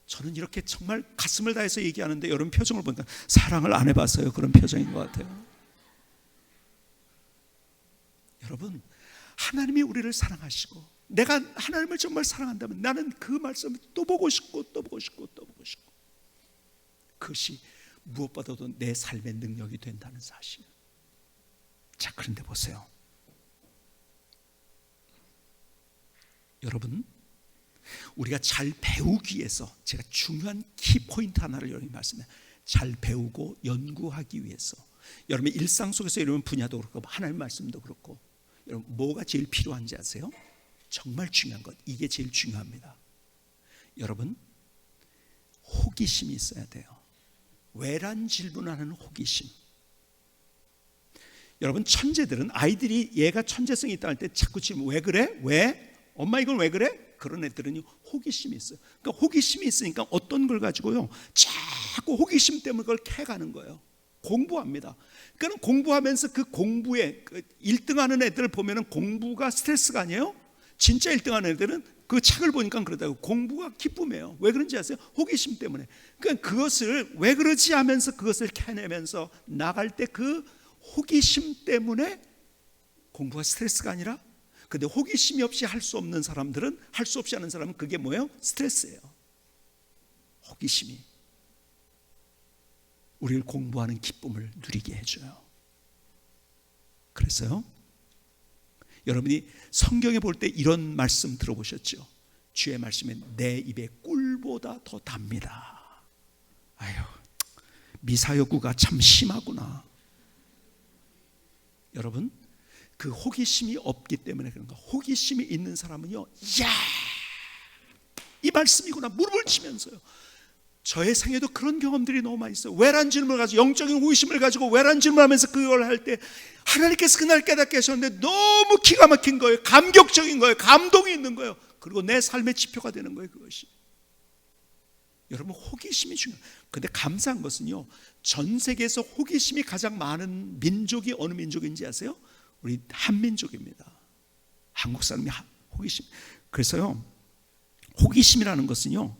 저는 이렇게 정말 가슴을 다해서 얘기하는데 여러분 표정을 보니까 사랑을 안 해봐서요, 그런 표정인 것 같아요. 여러분, 하나님이 우리를 사랑하시고 내가 하나님을 정말 사랑한다면 나는 그 말씀을 또 보고 싶고 또 보고 싶고 또 보고 싶고, 그것이 무엇보다도 내 삶의 능력이 된다는 사실. 자, 그런데 보세요. 여러분, 우리가 잘 배우기 위해서 제가 중요한 키포인트 하나를 여러분이 말씀해요. 잘 배우고 연구하기 위해서 여러분의 일상 속에서 이런 분야도 그렇고 하나님 말씀도 그렇고, 여러분 뭐가 제일 필요한지 아세요? 정말 중요한 것, 이게 제일 중요합니다. 여러분, 호기심이 있어야 돼요. 왜란 질문하는 호기심. 여러분, 천재들은 아이들이 얘가 천재성이 있다 할 때 자꾸 지금 왜 그래? 왜? 엄마 이걸 왜 그래? 그런 애들은 호기심이 있어요. 그러니까 호기심이 있으니까 어떤 걸 가지고요, 자꾸 호기심 때문에 그걸 캐가는 거예요. 공부합니다. 그러니까 공부하면서 그 공부에 1등하는 애들을 보면은 공부가 스트레스가 아니에요. 진짜 1등하는 애들은 그 책을 보니까 그러다고 공부가 기쁨이에요. 왜 그런지 아세요? 호기심 때문에. 그러니까 그것을 왜 그러지 하면서 그것을 캐내면서 나갈 때 그 호기심 때문에 공부가 스트레스가 아니라, 근데 호기심이 없이 할 수 없는 사람들은, 할 수 없이 하는 사람은 그게 뭐예요? 스트레스예요. 호기심이 우리를 공부하는 기쁨을 누리게 해줘요. 그래서요, 여러분이 성경에 볼 때 이런 말씀 들어보셨죠? 주의 말씀은 내 입에 꿀보다 더 답니다. 아유, 미사여구가 참 심하구나. 여러분, 그 호기심이 없기 때문에 그런가. 호기심이 있는 사람은요, 야, 이 말씀이구나 무릎을 치면서요. 저의 생에도 그런 경험들이 너무 많이 있어요. 왜란 질문을 가지고, 영적인 호기심을 가지고 왜란 질문하면서 그걸 할 때 하나님께서 그날 깨닫게 하셨는데 너무 기가 막힌 거예요. 감격적인 거예요. 감동이 있는 거예요. 그리고 내 삶의 지표가 되는 거예요, 그것이. 여러분, 호기심이 중요해요. 근데 감사한 것은요, 전 세계에서 호기심이 가장 많은 민족이 어느 민족인지 아세요? 우리 한민족입니다. 한국 사람이 호기심. 그래서요, 호기심이라는 것은요,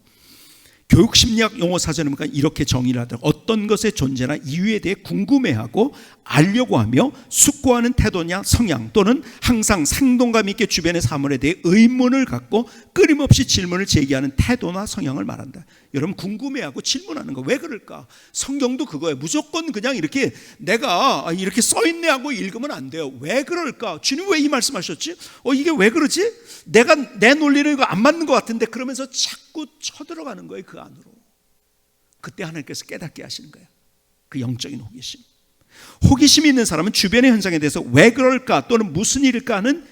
교육심리학 용어사전에 보니까 이렇게 정의를 하더라고요. 어떤 것의 존재나 이유에 대해 궁금해하고 알려고 하며 숙고하는 태도냐 성향, 또는 항상 생동감 있게 주변의 사물에 대해 의문을 갖고 끊임없이 질문을 제기하는 태도나 성향을 말한다. 여러분, 궁금해하고 질문하는 거 왜 그럴까? 성경도 그거예요. 무조건 그냥 이렇게 내가 이렇게 써있네 하고 읽으면 안 돼요. 왜 그럴까? 주님 왜 이 말씀하셨지? 이게 왜 그러지? 내가 내 논리는 이거 안 맞는 것 같은데, 그러면서 자꾸 쳐들어가는 거예요, 그 안으로. 그때 하나님께서 깨닫게 하시는 거예요. 그 영적인 호기심. 호기심이 있는 사람은 주변의 현상에 대해서 왜 그럴까 또는 무슨 일일까 하는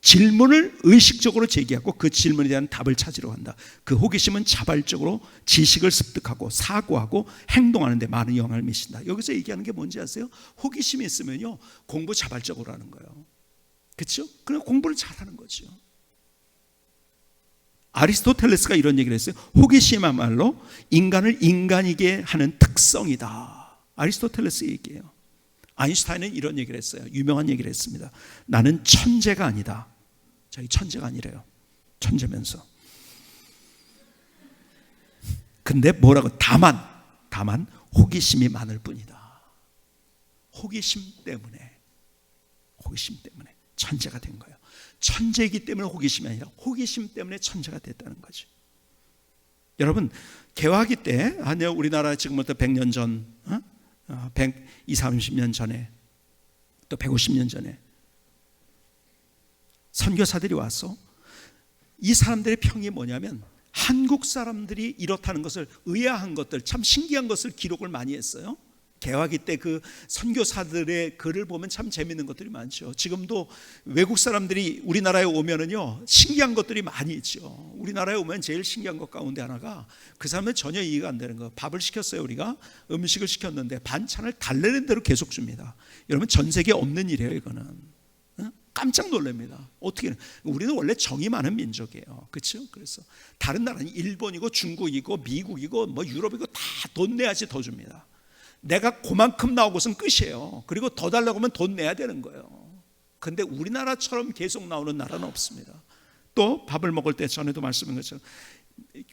질문을 의식적으로 제기하고 그 질문에 대한 답을 찾으려 한다. 그 호기심은 자발적으로 지식을 습득하고 사고하고 행동하는 데 많은 영향을 미친다. 여기서 얘기하는 게 뭔지 아세요? 호기심이 있으면요, 공부 자발적으로 하는 거예요. 그렇죠? 그냥 공부를 잘하는 거죠. 아리스토텔레스가 이런 얘기를 했어요. 호기심이야말로 인간을 인간이게 하는 특성이다. 아리스토텔레스 얘기예요. 아인슈타인은 이런 얘기를 했어요. 유명한 얘기를 했습니다. 나는 천재가 아니다. 자기 천재가 아니래요. 천재면서. 근데 뭐라고? 다만 호기심이 많을 뿐이다. 호기심 때문에 천재가 된 거예요. 천재이기 때문에 호기심이 아니라 호기심 때문에 천재가 됐다는 거죠. 여러분, 개화기 때, 우리나라 지금부터 100년 전, 120, 30년 전에, 또 150년 전에 선교사들이 와서 이 사람들의 평이 뭐냐면, 한국 사람들이 이렇다는 것을, 의아한 것들, 참 신기한 것을 기록을 많이 했어요. 개화기 때 그 선교사들의 글을 보면 참 재밌는 것들이 많죠. 지금도 외국 사람들이 우리나라에 오면은요, 신기한 것들이 많이 있죠. 우리나라에 오면 제일 신기한 것 가운데 하나가, 그 사람은 전혀 이해가 안 되는 거. 밥을 시켰어요. 우리가 음식을 시켰는데 반찬을 달래는 대로 계속 줍니다. 여러분, 전 세계에 없는 일이에요, 이거는. 깜짝 놀랍니다. 어떻게? 우리는 원래 정이 많은 민족이에요. 그렇죠? 그래서 다른 나라는 일본이고 중국이고 미국이고 뭐 유럽이고 다 돈 내야지 더 줍니다. 내가 그만큼 나오고선 끝이에요. 그리고 더 달라고 하면 돈 내야 되는 거예요. 그런데 우리나라처럼 계속 나오는 나라는 없습니다. 또 밥을 먹을 때 전에도 말씀한 것처럼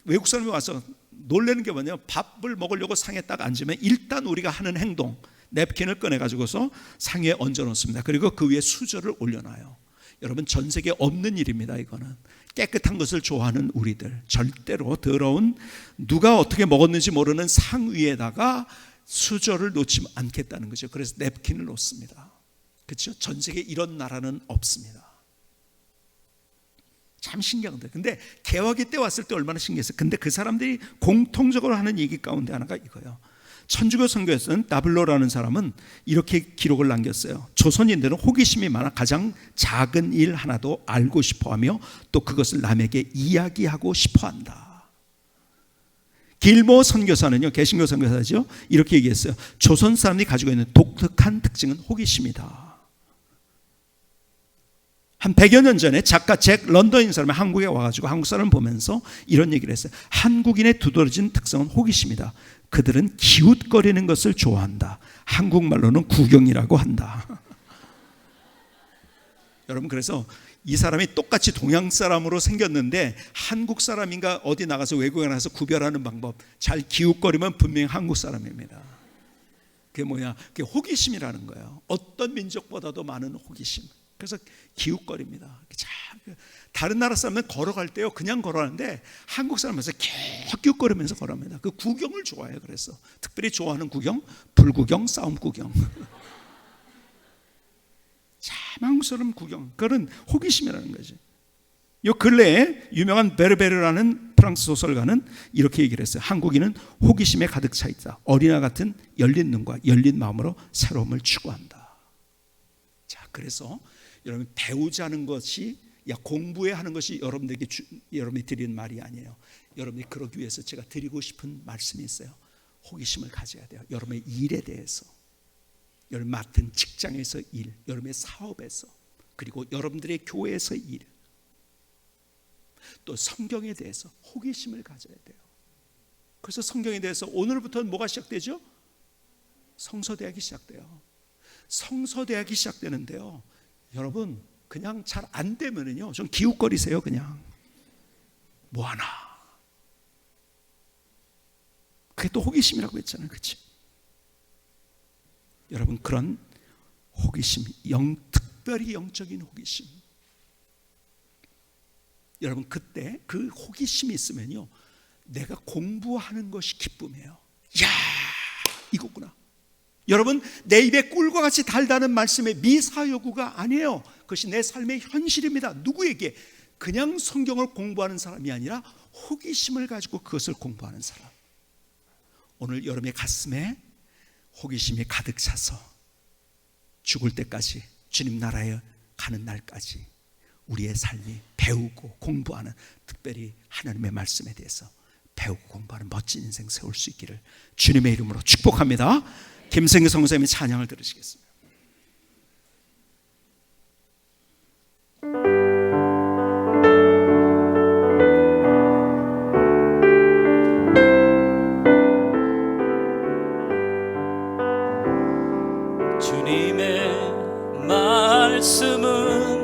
외국 사람이 와서 놀라는 게 뭐냐면 밥을 먹으려고 상에 딱 앉으면 일단 우리가 하는 행동, 냅킨을 꺼내가지고서 상에 얹어 놓습니다. 그리고 그 위에 수저를 올려놔요. 여러분, 전 세계에 없는 일입니다. 이거는 깨끗한 것을 좋아하는 우리들 절대로 더러운, 누가 어떻게 먹었는지 모르는 상 위에다가 수저를 놓지 않겠다는 거죠. 그래서 냅킨을 놓습니다. 그렇죠? 전 세계에 이런 나라는 없습니다. 참 신기한데, 근데 개화기 때 왔을 때 얼마나 신기했어요. 근데 그 사람들이 공통적으로 하는 얘기 가운데 하나가 이거예요. 천주교 선교에 쓴 나블로라는 사람은 이렇게 기록을 남겼어요. 조선인들은 호기심이 많아 가장 작은 일 하나도 알고 싶어하며 또 그것을 남에게 이야기하고 싶어한다. 길모 선교사는요, 개신교 선교사죠, 이렇게 얘기했어요. 조선 사람들이 가지고 있는 독특한 특징은 호기심이다. 한 100여 년 전에 작가 잭 런던인 사람이 한국에 와가지고 한국 사람을 보면서 이런 얘기를 했어요. 한국인의 두드러진 특성은 호기심이다. 그들은 기웃거리는 것을 좋아한다. 한국말로는 구경이라고 한다. 여러분, 그래서 이 사람이 똑같이 동양 사람으로 생겼는데 한국 사람인가 어디 나가서 외국에 나가서 구별하는 방법, 잘 기웃거리면 분명히 한국 사람입니다. 그게 뭐냐? 그게 호기심이라는 거예요. 어떤 민족보다도 많은 호기심. 그래서 기웃거립니다. 다른 나라 사람은 걸어갈 때요, 그냥 걸어가는데 한국 사람에서 기웃거리면서 걸어갑니다. 그 구경을 좋아해요. 그래서 특별히 좋아하는 구경, 불구경, 싸움 구경. 참 한국 사람 구경, 그런 호기심이라는 거지. 요 근래에 유명한 베르베르라는 프랑스 소설가는 이렇게 얘기를 했어요. 한국인은 호기심에 가득 차 있다. 어린아 같은 열린 눈과 열린 마음으로 새로움을 추구한다. 자, 그래서 여러분, 배우자는 것이, 공부해야 하는 것이 여러분이 드리는 말이 아니에요. 여러분이 그러기 위해서 제가 드리고 싶은 말씀이 있어요. 호기심을 가져야 돼요. 여러분의 일에 대해서, 여러분 맡은 직장에서 일, 여러분의 사업에서, 그리고 여러분들의 교회에서 일, 또 성경에 대해서 호기심을 가져야 돼요. 그래서 성경에 대해서 오늘부터는 뭐가 시작되죠? 성서대학이 시작돼요. 성서대학이 시작되는데요, 여러분, 그냥 잘 안 되면은요, 좀 기웃거리세요. 그냥 뭐하나. 그게 또 호기심이라고 했잖아요. 그렇지? 여러분, 그런 호기심, 특별히 영적인 호기심, 여러분, 그때 그 호기심이 있으면요, 내가 공부하는 것이 기쁨이에요. 야, 이거구나. 여러분, 내 입에 꿀과 같이 달다는 말씀의 미사여구가 아니에요. 그것이 내 삶의 현실입니다. 누구에게? 그냥 성경을 공부하는 사람이 아니라 호기심을 가지고 그것을 공부하는 사람. 오늘 여러분의 가슴에 호기심이 가득 차서 죽을 때까지, 주님 나라에 가는 날까지 우리의 삶이 배우고 공부하는, 특별히 하나님의 말씀에 대해서 배우고 공부하는 멋진 인생 세울 수 있기를 주님의 이름으로 축복합니다. 김성규 성사님의 찬양을 들으시겠습니다. 주님의 말씀은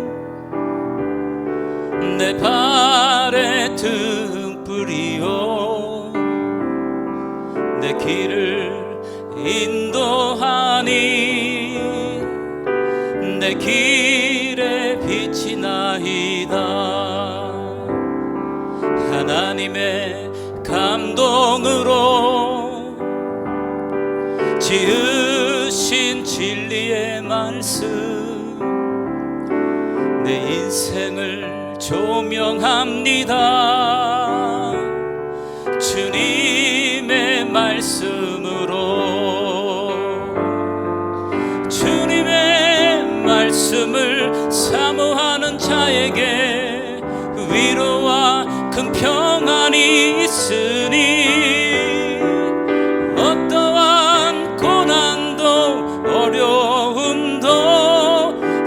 내 발의 등불이요 내 길을 인도하니 내 길에 빛이 나이다. 하나님의 감동으로 지으신 진리의 말씀 내 인생을 조명합니다. 주님의 말씀으로, 주님의 말씀을 사모하는 자에게 위로와 큰 평안이 있으니 어떠한 고난도 어려움도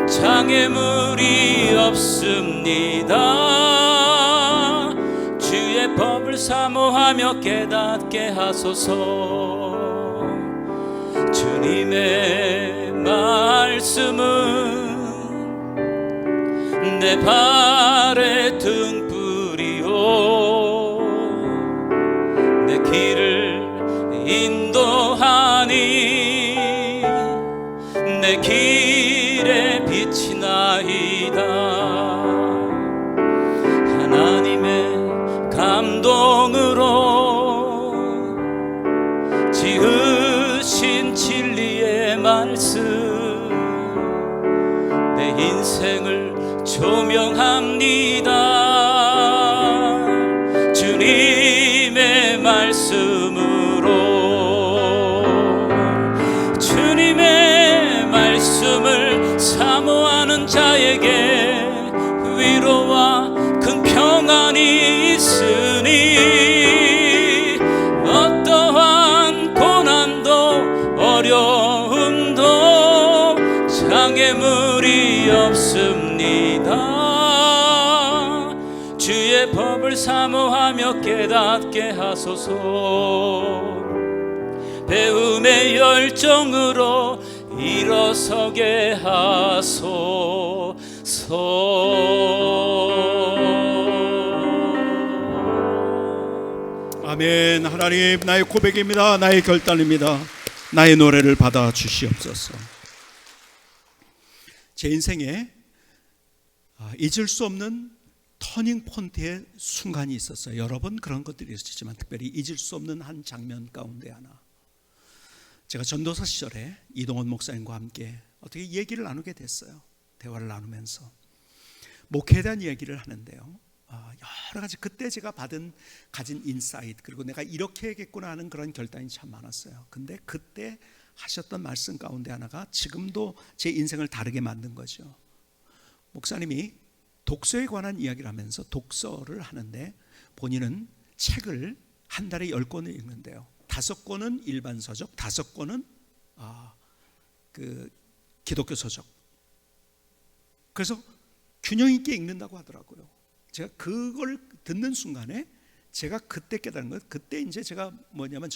장애물이 없습니다. 주의 법을 사모하며 깨닫게 하소서. 주님의 말씀은 내 발의 등불이요 조명합니다. 주님의 말씀으로 주님의 말씀을 사모하는 자에게 위로와 큰 평안이 있으니 어떠한 고난도 어려움도 장애물이 없습니다. 주의 법을 사모하며 깨닫게 하소서. 배움의 열정으로 일어서게 하소서. 아멘. 하나님, 나의 고백입니다. 나의 결단입니다. 나의 노래를 받아 주시옵소서. 제 인생에 잊을 수 없는 터닝 포인트의 순간이 있었어요. 여러 번 그런 것들이 있었지만 특별히 잊을 수 없는 한 장면 가운데 하나. 제가 전도사 시절에 이동원 목사님과 함께 어떻게 얘기를 나누게 됐어요. 대화를 나누면서 목회에 대한 얘기를 하는데요, 여러 가지 그때 제가 가진 인사이트, 그리고 내가 이렇게 해야겠구나 하는 그런 결단이 참 많았어요. 근데 그때 하셨던 말씀 가운데 하나가 지금도 제 인생을 다르게 만든 거죠. 목사님이 독서에 관한 이야기를 하면서 독서를 하는데 본인은 책을 한 달에 10권을 읽는데요. 5권은 일반 서적, 5권은 그 기독교 서적. 그래서 균형 있게 읽는다고 하더라고요. 제가 그걸 듣는 순간에 제가 그때 깨달은 것, 그때 이제 제가 뭐냐면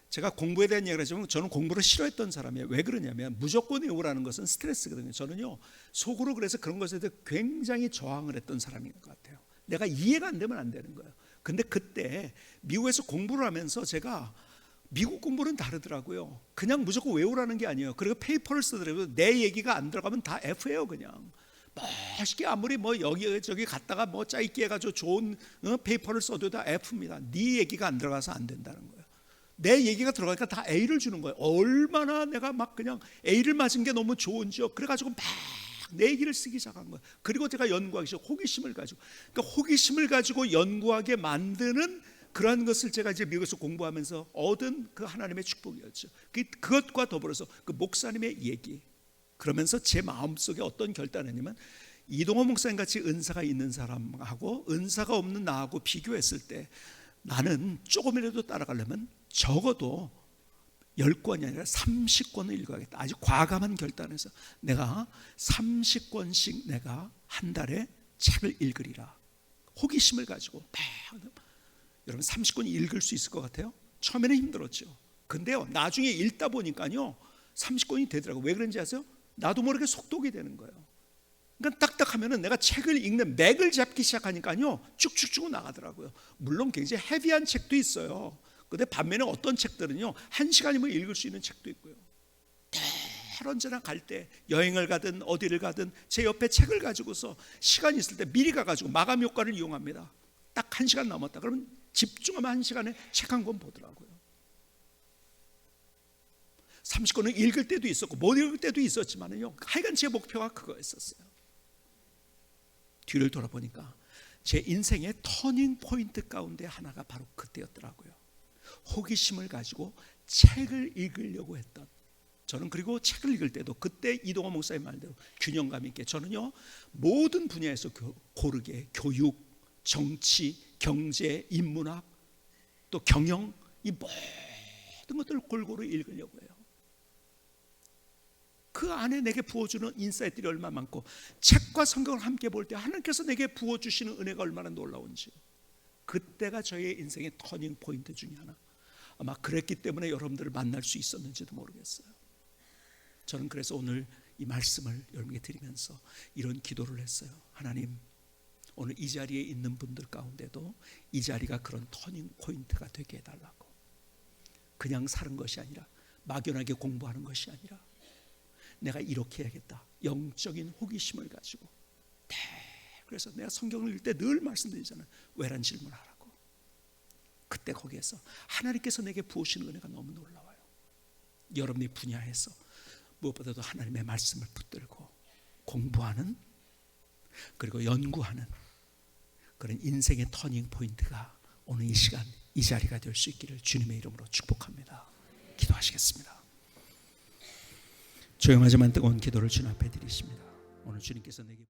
제가 공부에 대한 얘기를 하지만 저는 공부를 싫어했던 사람이에요. 왜 그러냐면 무조건 외우라는 것은 스트레스거든요. 저는요 속으로 그래서 그런 것에 대해 굉장히 저항을 했던 사람인 것 같아요. 내가 이해가 안 되면 안 되는 거예요. 근데 그때 미국에서 공부를 하면서 제가 미국 공부는 다르더라고요. 그냥 무조건 외우라는 게 아니에요. 그리고 페이퍼를 쓰더라도 내 얘기가 안 들어가면 다 F예요. 그냥 멋있게 아무리 뭐 여기저기 갔다가 뭐 짜있게 해가지고 좋은 페이퍼를 써도 다 F입니다. 네 얘기가 안 들어가서 안 된다는 거예요. 내 얘기가 들어가니까 다 A를 주는 거예요. 얼마나 내가 막 그냥 A를 맞은 게 너무 좋은지요. 그래가지고 막 내 얘기를 쓰기 시작한 거예요. 그리고 제가 연구하기 시작, 호기심을 가지고, 그러니까 호기심을 가지고 연구하게 만드는 그러한 것을 제가 이제 미국에서 공부하면서 얻은 그 하나님의 축복이었죠. 그것과 더불어서 그 목사님의 얘기, 그러면서 제 마음속에 어떤 결단을 했냐면, 이동원 목사님 같이 은사가 있는 사람하고 은사가 없는 나하고 비교했을 때 나는 조금이라도 따라가려면 적어도 10권이 아니라 30권을 읽어야겠다. 아주 과감한 결단에서 내가 30권씩 내가 한 달에 책을 읽으리라. 호기심을 가지고 여러분 30권 읽을 수 있을 것 같아요? 처음에는 힘들었죠. 근데요 나중에 읽다 보니까요 30권이 되더라고요. 왜 그런지 아세요? 나도 모르게 속독이 되는 거예요. 그러니까 딱딱하면은 내가 책을 읽는 맥을 잡기 시작하니까요 쭉쭉쭉 나가더라고요. 물론 굉장히 헤비한 책도 있어요. 근데 반면에 어떤 책들은요 1시간이면 읽을 수 있는 책도 있고요. 늘 언제나 갈 때 여행을 가든 어디를 가든 제 옆에 책을 가지고서 시간이 있을 때 미리 가가지고 마감 효과를 이용합니다. 딱 1시간 남았다 그러면 집중하면 1시간에 책 한 권 보더라고요. 30권을 읽을 때도 있었고 못 읽을 때도 있었지만요 하여간 제 목표가 그거였었어요. 뒤를 돌아보니까 제 인생의 터닝 포인트 가운데 하나가 바로 그때였더라고요. 호기심을 가지고 책을 읽으려고 했던 저는, 그리고 책을 읽을 때도 그때 이동원 목사님 말대로 균형감 있게 저는요 모든 분야에서 고르게 교육, 정치, 경제, 인문학, 또 경영, 이 모든 것들을 골고루 읽으려고 해요. 그 안에 내게 부어주는 인사이트들이 얼마나 많고 책과 성경을 함께 볼 때 하나님께서 내게 부어주시는 은혜가 얼마나 놀라운지, 그때가 저의 인생의 터닝 포인트 중에 하나. 아마 그랬기 때문에 여러분들을 만날 수 있었는지도 모르겠어요. 저는 그래서 오늘 이 말씀을 여러분에게 드리면서 이런 기도를 했어요. 하나님, 오늘 이 자리에 있는 분들 가운데도 이 자리가 그런 터닝 포인트가 되게 해달라고. 그냥 사는 것이 아니라, 막연하게 공부하는 것이 아니라 내가 이렇게 해야겠다, 영적인 호기심을 가지고. 그래서 내가 성경을 읽을 때 늘 말씀드리잖아요. 왜란 질문하라고. 그때 거기에서 하나님께서 내게 부으시는 은혜가 너무 놀라워요. 여러분의 분야에서 무엇보다도 하나님의 말씀을 붙들고 공부하는, 그리고 연구하는 그런 인생의 터닝 포인트가 오늘 이 시간 이 자리가 될 수 있기를 주님의 이름으로 축복합니다. 기도하시겠습니다. 조용하지만 뜨거운 기도를 주님 앞에 드리십니다. 오늘 주님께서 내게